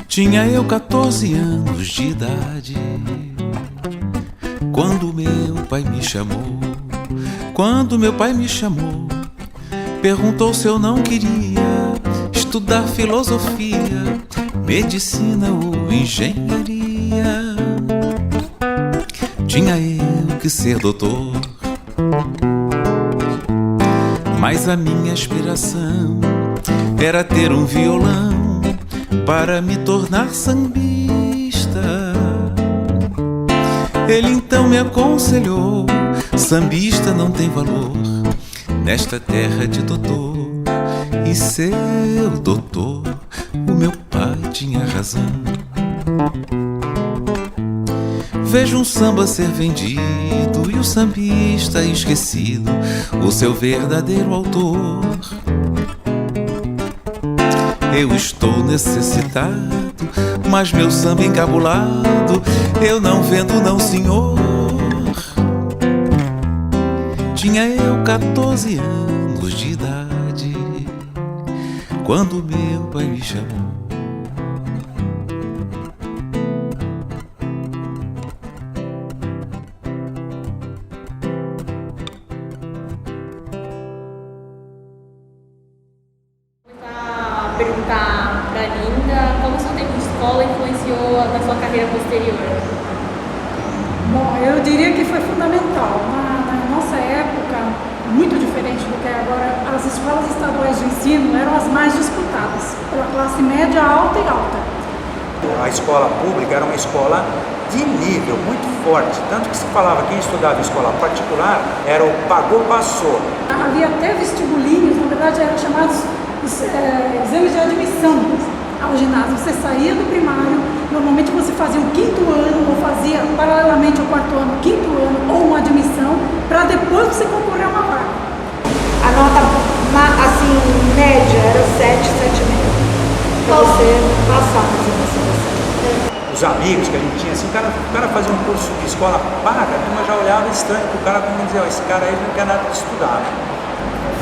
Tinha eu 14 anos de idade quando meu pai me chamou. Quando meu pai me chamou, perguntou se eu não queria estudar filosofia, medicina ou engenharia. Tinha eu que ser doutor, mas a minha aspiração era ter um violão para me tornar sambista. Ele então me aconselhou: sambista não tem valor nesta terra de doutor. E seu doutor, o meu pai tinha razão. Vejo um samba ser vendido e o sambista esquecido, o seu verdadeiro autor. Eu estou necessitado, mas meu samba encabulado eu não vendo não, senhor. Tinha eu 14 anos de idade quando meu pai me chamou. Perguntar para a Linda como o seu tempo de escola influenciou na sua carreira posterior. Bom, eu diria que foi fundamental. Na nossa época, muito diferente do que é agora, as escolas estaduais de ensino eram as mais disputadas pela classe média, alta e alta. A escola pública era uma escola de nível muito forte, tanto que se falava que quem estudava em escola particular era o pagou, passou. Havia até vestibulinhos, na verdade eram chamados exames de admissão ao ginásio. Você saía do primário, normalmente você fazia o quinto ano, ou fazia paralelamente ao quarto ano, quinto ano, ou uma admissão, para depois você concorrer a uma vaga. A nota, assim, média era 7, 7,5. Para você passar na seleção. Os amigos que a gente tinha, assim, o cara fazia um curso de escola paga, a turma já olhava estranho pro cara, como dizia: esse cara aí não quer nada de estudar.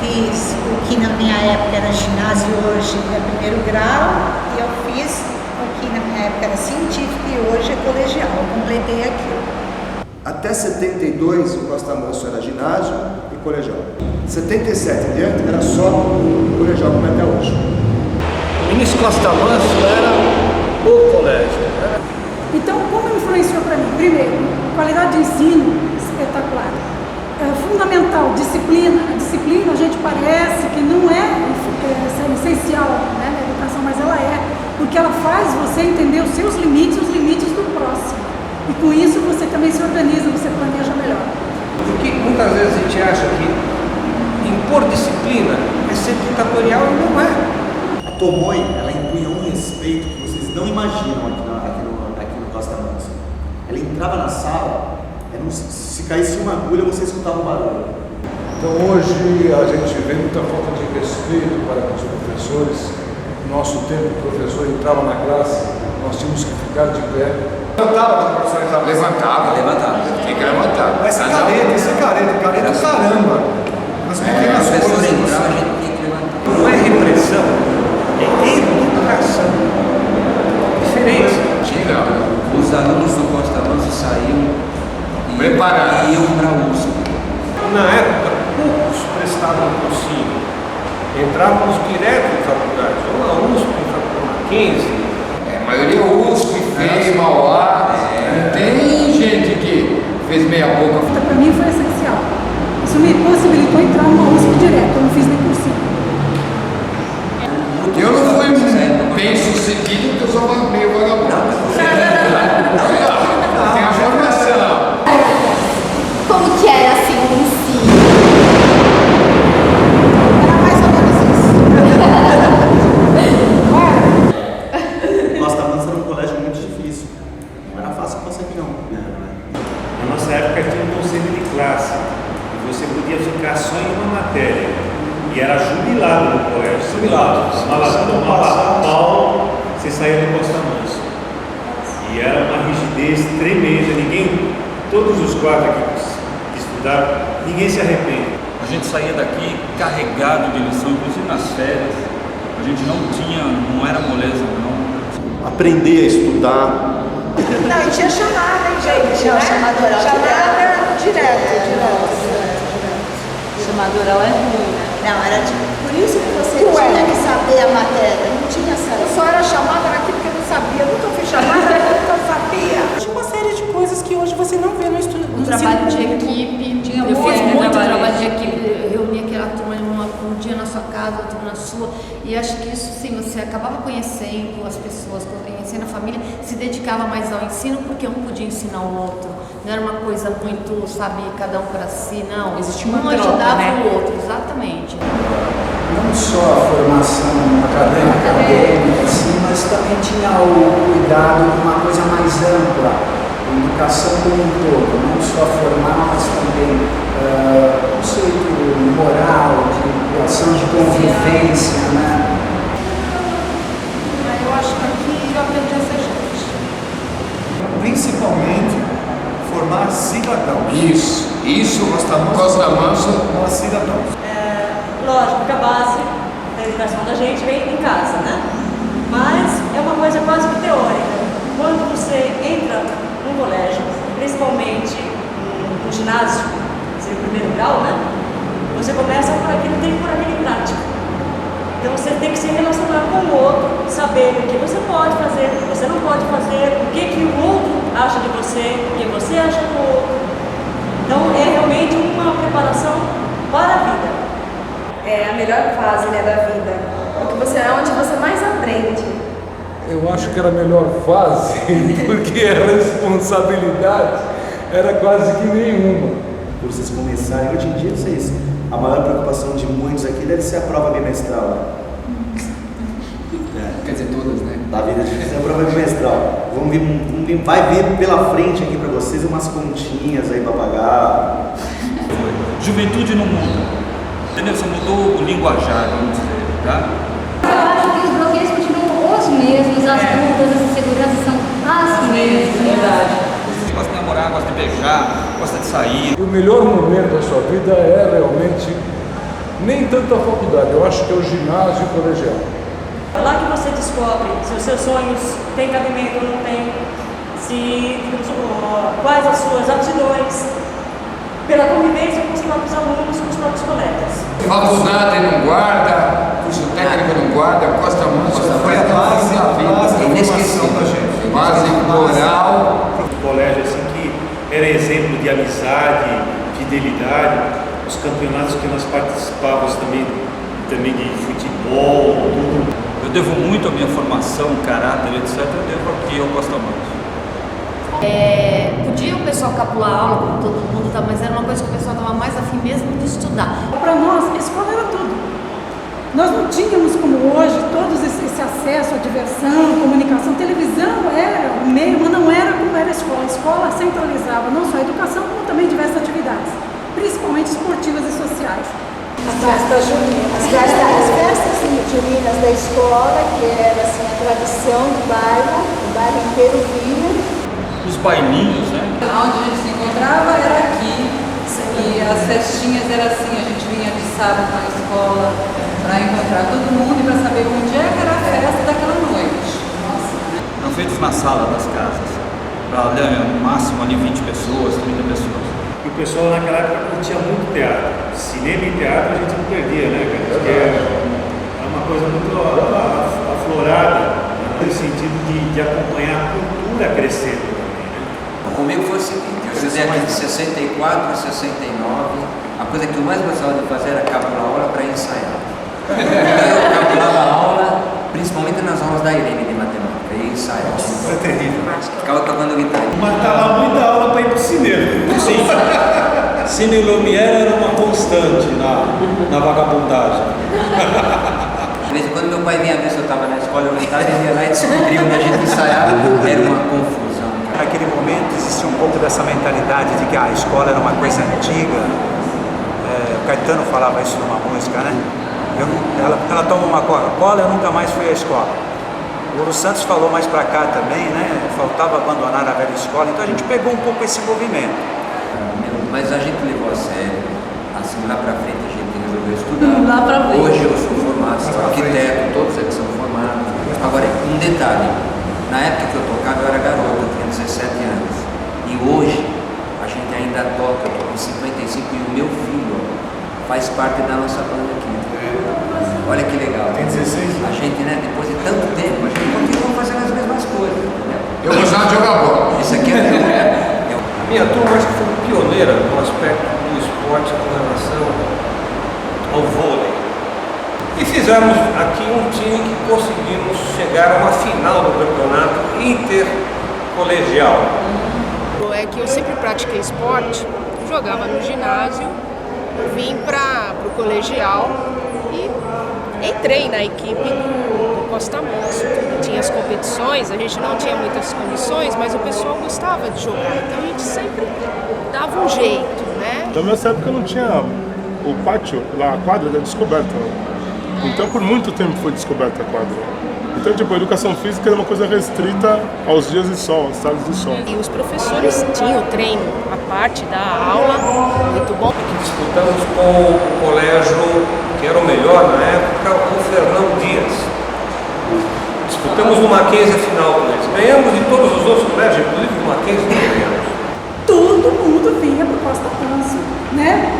Fiz o que na minha época era ginásio, hoje é primeiro grau, e eu fiz o que na minha época era científico e hoje é colegial. Eu completei aquilo. Até 72 o Costa Manso era ginásio e colegial. 77 em diante era só colegial, como é até hoje. O Início Costa Manso era o colégio. Então, como influenciou para mim? Primeiro, qualidade de ensino espetacular. Fundamental, disciplina. A disciplina, a gente parece que não é essencial, né, na educação, mas ela é, porque ela faz você entender os seus limites e os limites do próximo. E com isso você também se organiza, você planeja melhor. Porque muitas vezes a gente acha que impor disciplina é ser ditatorial e não é. A Tomoe, ela impunha um respeito que vocês não imaginam aqui no Costa Manso. Ela entrava na sala, se caísse uma agulha, você escutava um barulho. Então hoje a gente vê muita falta de respeito para com os professores. No nosso tempo, o professor entrava na classe, nós tínhamos que ficar de pé. Levantava quando o professor entrava. Levantava. Tinha que levantar. Mas careta do caramba. Nas pequenas coisas. Não é repressão, é educação. Diferença. Os alunos do Costa Manso saíam preparados e iam para a USP. Na época, poucos prestavam cursinho. Entrávamos direto em faculdade, ou na USP, na Mackenzie. A maioria USP, FEI, Mauá. Não tem gente que fez meia boca. Para mim foi essencial. Isso me possibilitou entrar numa USP direto, eu não fiz nem cursinho. Eu não fui bem sucedido porque eu sou meio vagabundo. Tem a formação. Como que era assim em si? Era mais ou menos isso. Costa Manso era um colégio muito difícil. Não era fácil conseguir, não. Na nossa época tinha um conselho de classe. E você podia ficar só em uma matéria. E era jubilado no colégio. Jubilado. Tomava mal, você saía do Costa Manso. E era uma rigidez tremenda. Todos os quatro aqui que estudaram, ninguém se arrepende. A gente saía daqui carregado de lição, inclusive nas férias. A gente não era moleza, não. Aprender a estudar. Não, e tinha chamada, hein, gente? Tinha chamada oral direto. Chamada oral é ruim, né? Não, era tipo, por isso que você tinha que saber a matéria, não tinha saber. Eu só era chamada naquilo que eu não sabia, nunca fui chamada naquilo que eu sabia. Tinha uma série de coisas que hoje você não vê no estudo. O trabalho de equipe, tinha eu fiz muito trabalho de equipe. equipe, reunia aquela turma um dia na sua casa, outro na sua, e acho que isso sim, você acabava conhecendo as pessoas, conhecendo a família, se dedicava mais ao ensino porque um podia ensinar o outro, não era uma coisa muito, sabe, cada um para si, não, existia uma um troca, ajudava né? o outro, exatamente. Não só a formação acadêmica, sim, mas também tinha o cuidado de uma coisa mais ampla, a educação como um todo, não só formal, mas também conceito moral, de relação de convivência, né? Eu acho que aqui eu aprendi a ser gente. Principalmente formar cidadãos. Isso, Costa Manso. Nós cidadãos. Lógico que a base da educação da gente vem em casa, né? Mas é uma coisa quase que teórica. Quando você entra num colégio, principalmente no ginásio, seria o primeiro grau, né? Você começa por aquilo, tem que pôr aquilo em prática. Então você tem que se relacionar com o outro, saber o que você pode fazer, o que você não pode fazer, o que o outro acha de você, o que você acha do outro. Então é realmente uma preparação para a vida. É a melhor fase, né, da vida. É onde você mais aprende. Eu acho que era a melhor fase, porque a responsabilidade era quase que nenhuma. Por vocês começarem, hoje em dia, vocês, a maior preocupação de muitos aqui deve ser a prova bimestral. Quer dizer, todas, né? Da vida de vocês é a prova bimestral. Vai vir pela frente aqui para vocês umas continhas aí para pagar. Juventude não muda. Entendeu? Só mudou o linguajar, vamos dizer, tá? Eu acho que os bloqueios continuam os mesmos, as dúvidas, as inseguranças são as mesmas. Verdade. Você gosta de namorar, gosta de beijar, gosta de sair. E o melhor momento da sua vida é realmente nem tanto a faculdade, eu acho que é o ginásio e o colegial. É lá que você descobre se os seus sonhos têm cabimento ou não têm, quais as suas aptidões, pela convivência com os próprios alunos, com os próprios colegas. Faculdade não guarda, curso técnico não guarda, Costa Manso foi a base da vida, Inesquecível da gente. base moral. Um colégio assim que era exemplo de amizade, fidelidade, os campeonatos que nós participávamos também de futebol, tudo. Eu devo muito a minha formação, caráter, etc. Eu devo aqui ao Costa Manso. Podia o pessoal capular aula, como todo mundo, tá, mas era uma coisa que o pessoal estava mais afim mesmo de estudar. Para nós, a escola era tudo. Nós não tínhamos, como hoje, todos esse acesso à diversão, comunicação. Televisão era o meio, mas não era como era a escola. A escola centralizava não só a educação, como também diversas atividades, principalmente esportivas e sociais. As festas juninas, as festas juninas da escola, que era assim, a tradição do bairro inteiro vinha. Os bailinhos, né? Onde a gente se encontrava era aqui, e as festinhas era assim, a gente vinha de sábado na escola para encontrar todo mundo e para saber onde é que era a festa daquela noite. Eram feitos na sala das casas, para no máximo ali 20 pessoas, 30 pessoas. E o pessoal naquela época curtia muito teatro. Cinema e teatro a gente não perdia, né, cara? Porque é uma coisa muito aflorada, no sentido de acompanhar a cultura crescendo. Comigo foi o seguinte, eu estudei aqui de 64 a 69, a coisa que eu mais gostava de fazer era capular a aula para ensaiar. Eu capulava a aula, principalmente nas aulas da Irene de matemática, e ensaiava. Isso é terrível. Ficava tocando guitarra. Matava muita aula para ir pro cinema. Sim. Cine Lumière era uma constante na vagabundagem. De vez em quando meu pai vinha ver se eu estava na escola militar, ele ia lá e descobriu onde a gente ensaiava, era uma confusão. Naquele momento existia um pouco dessa mentalidade de que a escola era uma coisa antiga. O Caetano falava isso numa música, né? Ela toma uma Coca-Cola, eu nunca mais fui à escola. O Lulu Santos falou mais pra cá também, né? Faltava abandonar a velha escola, então a gente pegou um pouco esse movimento. Mas a gente levou a sério, assim, lá pra frente a gente resolveu estudar. Não dá pra ver. Hoje eu sou formado, sou arquiteto, todos eles são formados. Agora, um detalhe, na época que eu tocava eu era garoto, eu tinha 17 anos. E hoje a gente ainda toca, eu tô com 55 e o meu filho faz parte da nossa banda aqui. Olha que legal. Tem 16? A gente, né, depois de tanto tempo, a gente continua fazendo as mesmas coisas. Né? Eu gostava de jogar bola. Isso aqui é A minha turma acho que foi pioneira no aspecto do esporte com relação ao vôlei. E fizemos aqui um time que conseguimos chegar a uma final do campeonato intercolegial. É que eu sempre pratiquei esporte, jogava no ginásio, vim para o colegial e entrei na equipe do Costa Manso. Tinha as competições, a gente não tinha muitas condições, mas o pessoal gostava de jogar, então a gente sempre dava um jeito, né? Na minha época não tinha o pátio, lá a quadra era descoberta. Então por muito tempo foi descoberta a quadra. Então, tipo, a educação física era uma coisa restrita aos dias de sol, aos tardes de sol. E os professores tinham treino, a parte da aula, muito bom. Disputamos com o colégio, que era o melhor na época, o Fernão Dias. Disputamos no Mackenzie a final com eles. Ganhamos de todos os outros colégios, inclusive no Mackenzie não ganhamos. Todo mundo vinha para o Costa Manso, né?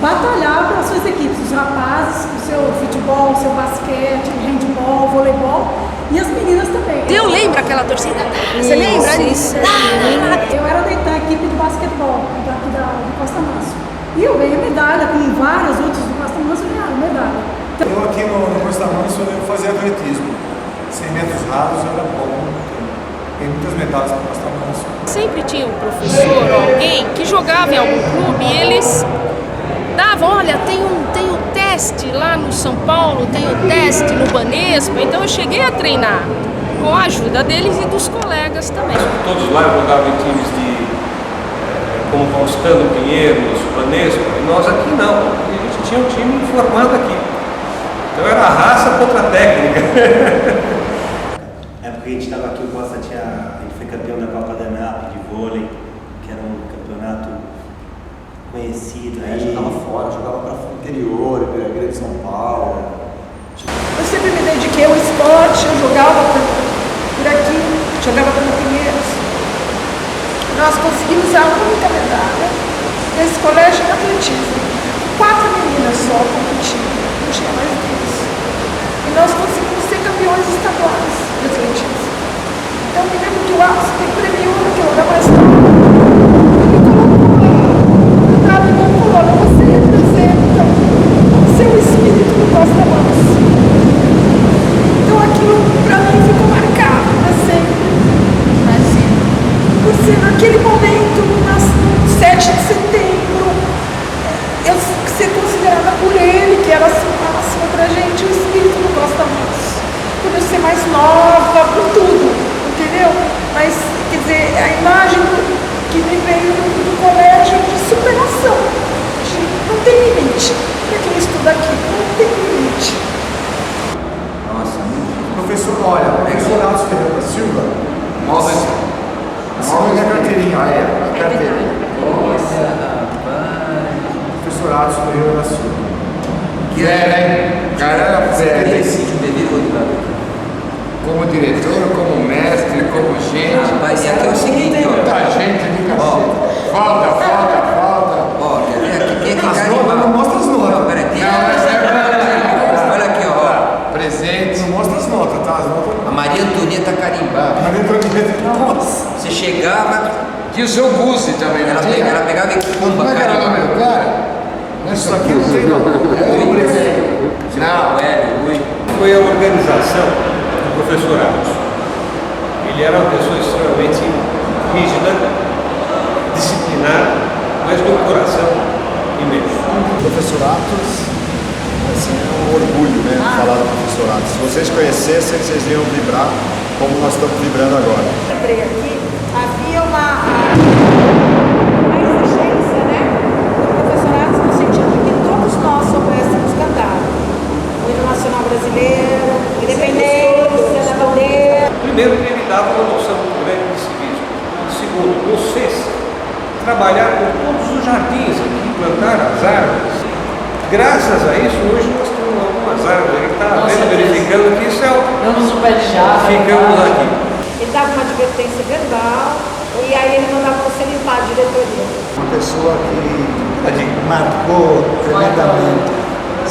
Batalhar para as suas equipes, os rapazes, o seu futebol, o seu basquete, handball, voleibol e as meninas também. Eu lembro aquela torcida, você lembra disso? Eu era da equipe de basquetebol daqui do Costa Manso. E eu ganhei medalha, com vários outros do Costa Manso ganharam medalha. Eu aqui no Costa Manso eu fazia atletismo. 100 metros rasos era bom. Tem muitas medalhas no Costa Manso. Sempre tinha um professor ou alguém que jogava em algum clube e eles davam, olha, tem um teste lá no São Paulo, tem um teste no Banespa, então eu cheguei a treinar com a ajuda deles e dos colegas também. Todos lá jogavam em times como Faustano, Pinheiros, Banespa, e nós aqui não, a gente tinha um time formado aqui. Então era a raça contra a técnica. Na época que a gente estava aqui, o Costa a gente foi campeão da Copa da Nápoles de vôlei, que era um campeonato conhecido. Jogava fora, jogava para o interior, Grande São Paulo. Eu sempre me dediquei ao esporte, eu jogava por aqui, jogava pelo Pinheiros. Nós conseguimos a única medalha nesse colégio de atletismo. 4 meninas só competindo, não tinha mais deles. E nós conseguimos ser campeões estaduais de atletismo. Então me lembro que o Alves me premiou, que eu era mais nova. Você representa o seu espírito no Costa Manso. Então aquilo para mim ficou marcado para sempre. Por ser naquele momento, no 7 de setembro, eu ser considerada por ele, que era assim, máximo pra gente, o espírito do Costa Manso. Por eu ser mais nova, por tudo, entendeu? Mas, quer dizer, a imagem que me veio do colégio de superação. Não tem limite. Para quem estuda aqui, não tem limite. Nossa, professor, olha, professor Alves Ferreira da Silva. Nossa. Olha minha carteirinha, olha a carteira. Nossa, rapaz. Professor Alves Ferreira da Silva. Que né? O cara era sério. Como diretor, como mestre, como gente. Rapaz, e aqui é o seguinte, ó. Muita gente de cacete. Falta. Ó, quer ver aqui? Quem é que as notas, não mostra as notas. Não, peraí, olha aqui, ó. Presente. Não mostra as notas, tá? As notas. A Maria Antonieta carimbava. Maria Antonieta. Nossa. Você chegava. Tinha o seu Guzzi também, ela pegava e pumba, como é que era o nome do cara? Isso aqui não tem não. Não, Foi a organização do professor Alves. Ele era uma pessoa extremamente rígida, disciplinada, mas com coração imenso. Professor Atos, assim, é um orgulho, né, falar do professor Atos. Se vocês conhecessem, vocês iam vibrar como nós estamos vibrando agora. Entrei aqui, havia uma exigência, né, do professor Atos no sentido de que todos nós soubéssemos cantar. O hino nacional brasileiro, independência da bandeira. Primeiro, ele dava uma noção muito grande de civismo. Segundo, no SES, trabalhar com todos os jardins aqui, plantar as árvores. Graças a isso, hoje nós temos algumas árvores. Ele está verificando que isso é o... Damos um pé de chave. Ficamos aqui. Ele dava uma advertência verbal e aí ele mandava você limpar a diretoria. Uma pessoa que marcou tremendamente,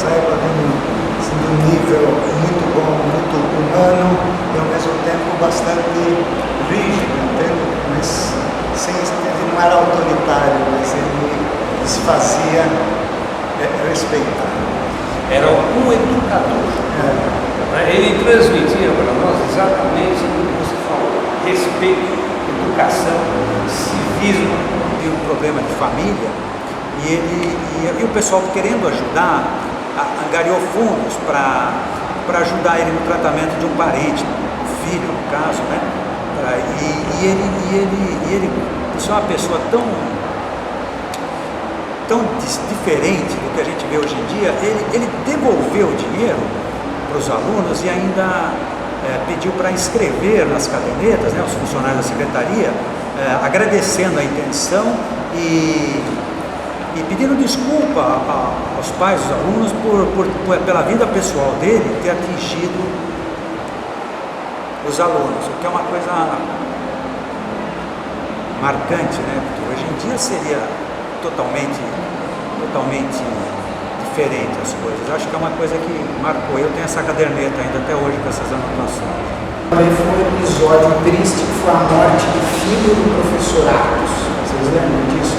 sabe, um nível muito bom, muito humano e ao mesmo tempo bastante rígido, entende? Mas ele não era autoritário, mas ele se fazia respeitar. Era um educador. Ele transmitia para nós exatamente o que você falou: respeito, educação, civismo. Tinha um problema de família e o pessoal querendo ajudar, angariou fundos para ajudar ele no tratamento de um parente, um filho no caso, né? E ele, por ser uma pessoa tão diferente do que a gente vê hoje em dia, ele devolveu o dinheiro para os alunos e ainda pediu para inscrever nas cadernetas, né, os funcionários da secretaria, agradecendo a intenção e pedindo desculpa aos pais dos alunos pela vida pessoal dele ter atingido os alunos, o que é uma coisa marcante, né? Porque hoje em dia seria totalmente diferente as coisas. Acho que é uma coisa que marcou. Eu tenho essa caderneta ainda até hoje com essas anotações. Também foi um episódio triste que foi a morte do filho do professor Atos. Vocês lembram disso?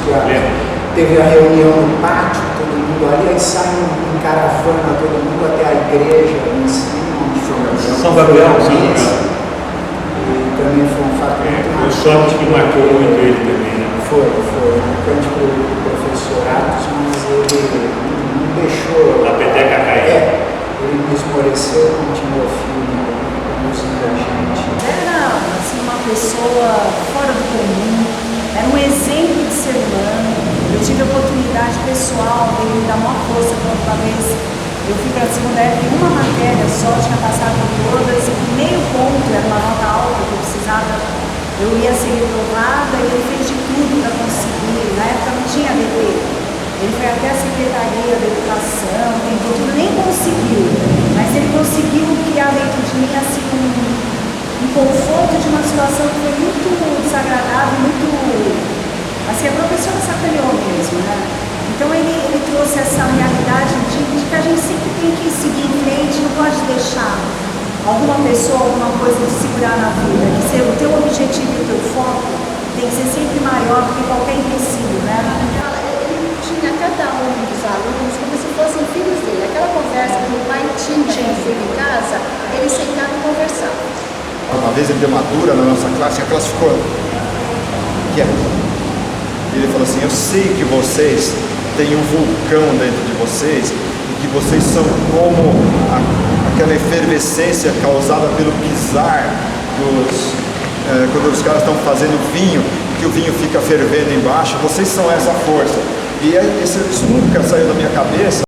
Teve a reunião no pátio, todo mundo ali, aí sai em caravana todo mundo até a igreja em cima, onde foi São Gabriel. E também foi um fato muito marcante. O choque que marcou muito ele também, né? Foi marcante para o professor Atos, mas ele não deixou a peteca cair. Ele me esmoreceu, continuou firme, conduzindo a gente. Era assim, uma pessoa fora do comum, era um exemplo de ser humano. Eu tive a oportunidade pessoal dele me dar uma força quando uma vez eu fui para a segunda época em uma matéria só, tinha passado por todas, e meio ponto, era uma nota alta que eu precisava, eu ia ser reprovada e ele fez de tudo para conseguir. Na época não tinha DP. Ele foi até a Secretaria da Educação, tentou tudo, nem conseguiu. Mas ele conseguiu criar dentro de mim assim, um conforto de uma situação que foi muito desagradável, muito... Assim, a professora sacaneou mesmo, né? Então ele trouxe essa realidade de que a gente sempre tem que seguir em frente, não pode deixar alguma pessoa, alguma coisa de segurar na vida. Que o teu objetivo e o teu foco tem que ser sempre maior do que qualquer empecilho, né? Ele tinha cada um dos alunos como se fossem filhos dele. Aquela conversa que o pai tinha com o filho em casa, ele sentava e conversava. Uma vez ele deu uma dura na nossa classe e a classe ficou quieta. Ele falou assim: eu sei que vocês têm um vulcão dentro de vocês e que vocês são como aquela efervescência causada pelo pisar quando os caras estão fazendo vinho, que o vinho fica fervendo embaixo. Vocês são essa força. E isso nunca saiu da minha cabeça.